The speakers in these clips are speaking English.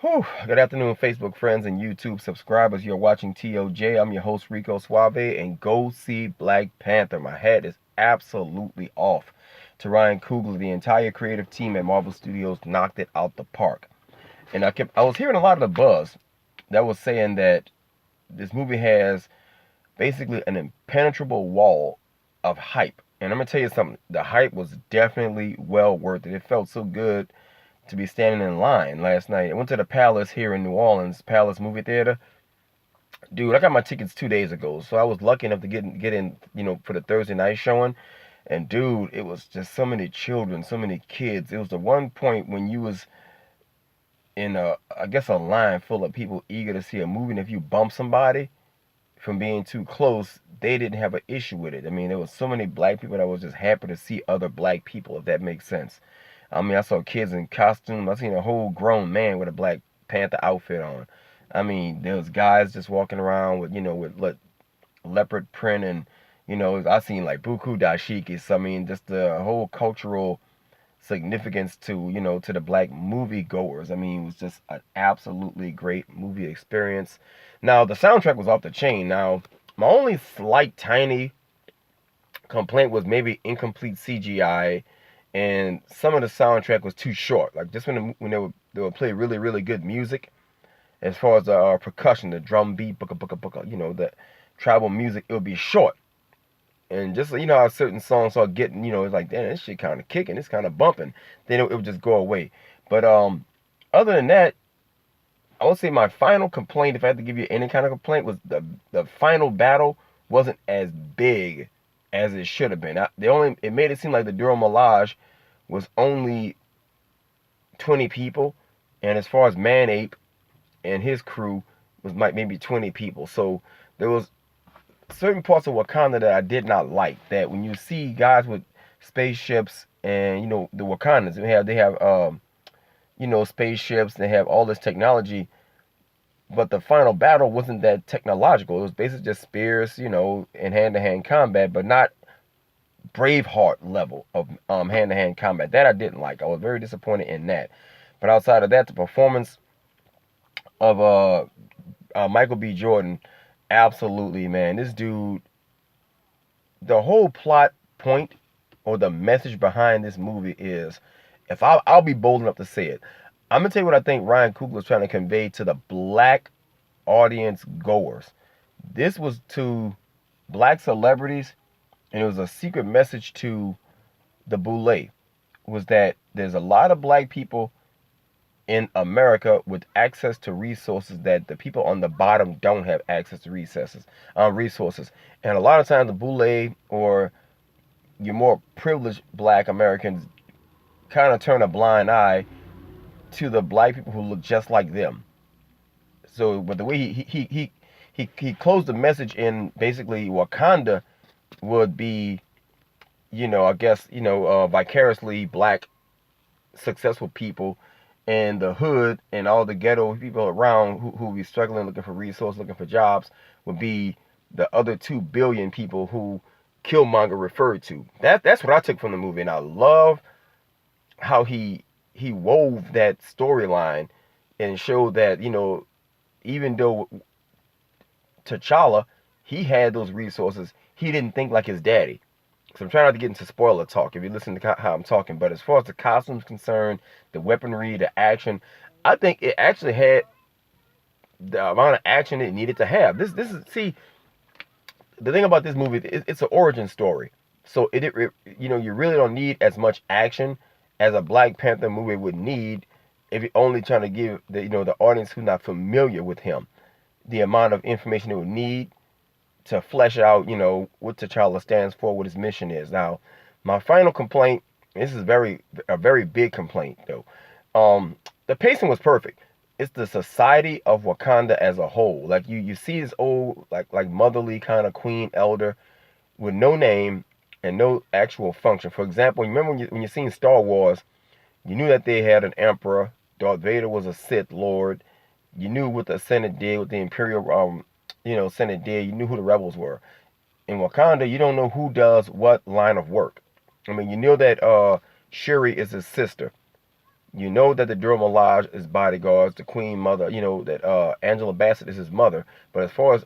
Whew. Good afternoon, Facebook friends and YouTube subscribers. You're watching TOJ. I'm your host, Rico Suave, and go see Black Panther. My hat is absolutely off to Ryan Coogler. The entire creative team at Marvel Studios knocked it out the park. And I was hearing a lot of the buzz that was saying that this movie has basically an impenetrable wall of hype. And I'm gonna tell you something. The hype was definitely well worth it. It felt so good to be standing in line last night. I went to the Palace here in New Orleans, Palace Movie Theater. Dude, I got my tickets 2 days ago, so I was lucky enough to get in, for the Thursday night showing. And dude, it was just so many children, so many kids. It was the one point when you was in I guess a line full of people eager to see a movie, and if you bump somebody from being too close, they didn't have an issue with it. I mean, there was so many black people that was just happy to see other black people, if that makes sense. I mean, I saw kids in costume. I seen a whole grown man with a Black Panther outfit on. I mean, there was guys just walking around with, with leopard print and, I seen like buku dashikis. I mean, just the whole cultural significance to, to the black movie goers. I mean, it was just an absolutely great movie experience. Now, the soundtrack was off the chain. Now, my only slight tiny complaint was maybe incomplete CGI, and some of the soundtrack was too short. Like just when they would play really good music, as far as the percussion, the drum beat, booka booka booka, the tribal music, it would be short. And just how certain songs are getting, it's like, damn, this shit kind of kicking, it's kind of bumping. Then it would just go away. But other than that, I would say my final complaint, if I had to give you any kind of complaint, was the final battle wasn't as big as it should have been. It made it seem like the Duro Milaje was only 20 people, and as far as Man Ape and his crew was maybe 20 people. So there was certain parts of Wakanda that I did not like. That when you see guys with spaceships and the Wakandans, they have spaceships, they have all this technology, but the final battle wasn't that technological. It was basically just spears, and hand-to-hand combat, but not Braveheart level of hand-to-hand combat. That I didn't like. I was very disappointed in that. But outside of that, the performance of Michael B. Jordan, absolutely, man. This dude, the whole plot point or the message behind this movie is, if I'll be bold enough to say it, I'm gonna tell you what I think Ryan Coogler is trying to convey to the black audience goers. This was to black celebrities, and it was a secret message to the boule, was that there's a lot of black people in America with access to resources that the people on the bottom don't have access to resources. And a lot of times the boule or your more privileged black Americans kind of turn a blind eye to the black people who look just like them. So, but the way he closed the message in basically Wakanda would be, I guess, vicariously black successful people in the hood, and all the ghetto people around who be struggling, looking for resources, looking for jobs, would be the other 2 billion people who Killmonger referred to. That's what I took from the movie, and I love how he wove that storyline and showed that, even though T'Challa, he had those resources, he didn't think like his daddy. So I'm trying not to get into spoiler talk if you listen to how I'm talking. But as far as the costumes concerned, the weaponry, the action, I think it actually had the amount of action it needed to have. This is, see, the thing about this movie, it's an origin story. So you really don't need as much action as a Black Panther movie would need if you're only trying to give the audience who's not familiar with him the amount of information it would need to flesh out, what T'Challa stands for, what his mission is. Now, my final complaint, this is a very big complaint though. The pacing was perfect. It's the society of Wakanda as a whole. Like you see this old like motherly kind of queen elder with no name and no actual function. For example, you remember when you seen Star Wars, you knew that they had an emperor. Darth Vader was a Sith Lord. You knew what the Senate did, what the Imperial Senate did. You knew who the rebels were. In Wakanda, you don't know who does what line of work. I mean, you know that Shuri is his sister. You know that the Dora Milaje is bodyguards, the Queen Mother. You know that Angela Bassett is his mother. But as far as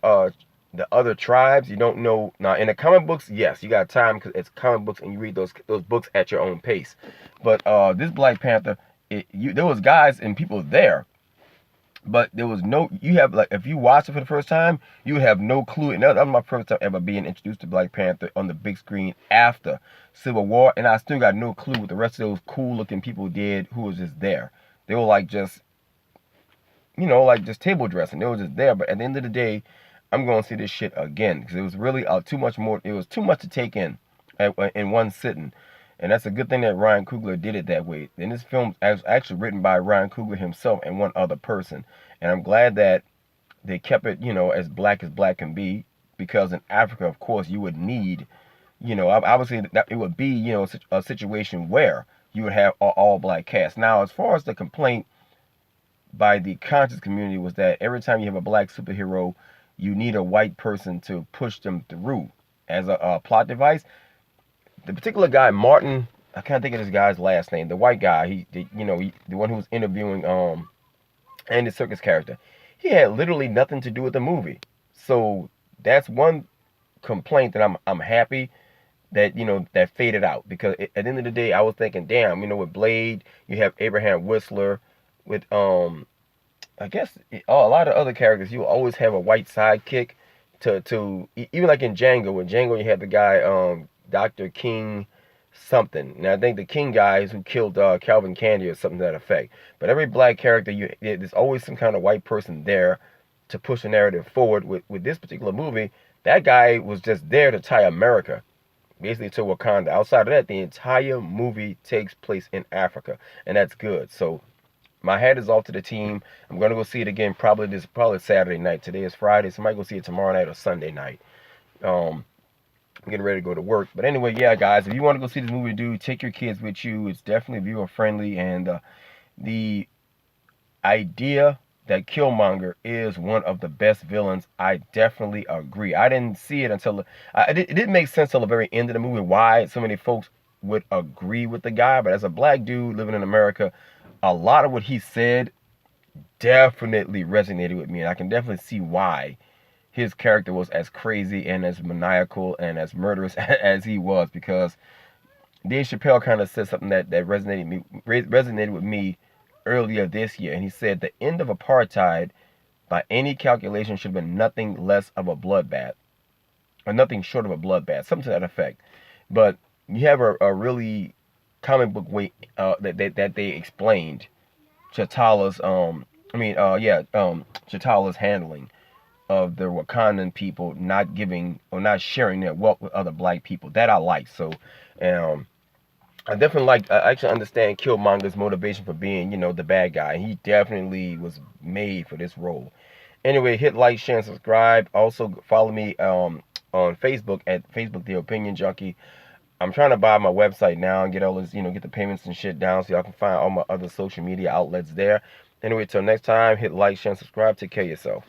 the other tribes, you don't know. Now in the comic books, yes, you got time because it's comic books and you read those books at your own pace. But this Black Panther, there was guys and people there, but there was no. You have like if you watch it for the first time, you would have no clue. And that was my first time ever being introduced to Black Panther on the big screen after Civil War, and I still got no clue what the rest of those cool looking people did who was just there. They were like just, like just table dressing. They were just there. But at the end of the day, I'm going to see this shit again because it was really too much more. It was too much to take in one sitting. And that's a good thing that Ryan Coogler did it that way. And this film is actually written by Ryan Coogler himself and one other person. And I'm glad that they kept it, as black can be. Because in Africa, of course, you would need, obviously that it would be, a situation where you would have all black cast. Now, as far as the complaint by the conscious community was that every time you have a black superhero, you need a white person to push them through as a plot device. The particular guy, Martin, I can't think of this guy's last name. The white guy, the one who was interviewing Andy Serkis' character, he had literally nothing to do with the movie. So that's one complaint that I'm happy that that faded out, because at the end of the day, I was thinking, damn, with Blade, you have Abraham Whistler, with I guess a lot of other characters, you always have a white sidekick to even like in Django. In Django, you had the guy Dr. King something. Now I think the King guy is who killed Calvin Candy or something to that effect. But every black character, there's always some kind of white person there to push the narrative forward. With this particular movie, that guy was just there to tie America basically to Wakanda. Outside of that, the entire movie takes place in Africa, and that's good. So my hat is off to the team. I'm gonna go see it again probably Saturday night. Today is Friday, so I might go see it tomorrow night or Sunday night. I'm getting ready to go to work. But anyway, yeah, guys, if you want to go see this movie, take your kids with you. It's definitely viewer friendly, and the idea that Killmonger is one of the best villains, I definitely agree. I didn't see it until it didn't make sense till the very end of the movie why so many folks would agree with the guy. But as a black dude living in America, a lot of what he said definitely resonated with me, and I can definitely see why his character was as crazy and as maniacal and as murderous as he was, because Dave Chappelle kind of said something that resonated with me earlier this year, and he said the end of apartheid, by any calculation, should have been nothing less of a bloodbath, or nothing short of a bloodbath, something to that effect. But you have a really comic book way that they explained T'Challa's T'Challa's handling of the Wakandan people not giving or not sharing their wealth with other black people. That I like. So, I definitely I actually understand Killmonger's motivation for being, the bad guy. He definitely was made for this role. Anyway, hit like, share, and subscribe. Also, follow me on Facebook at Facebook The Opinion Junkie. I'm trying to buy my website now and get all this, get the payments and shit down so y'all can find all my other social media outlets there. Anyway, till next time, hit like, share, and subscribe. Take care of yourself.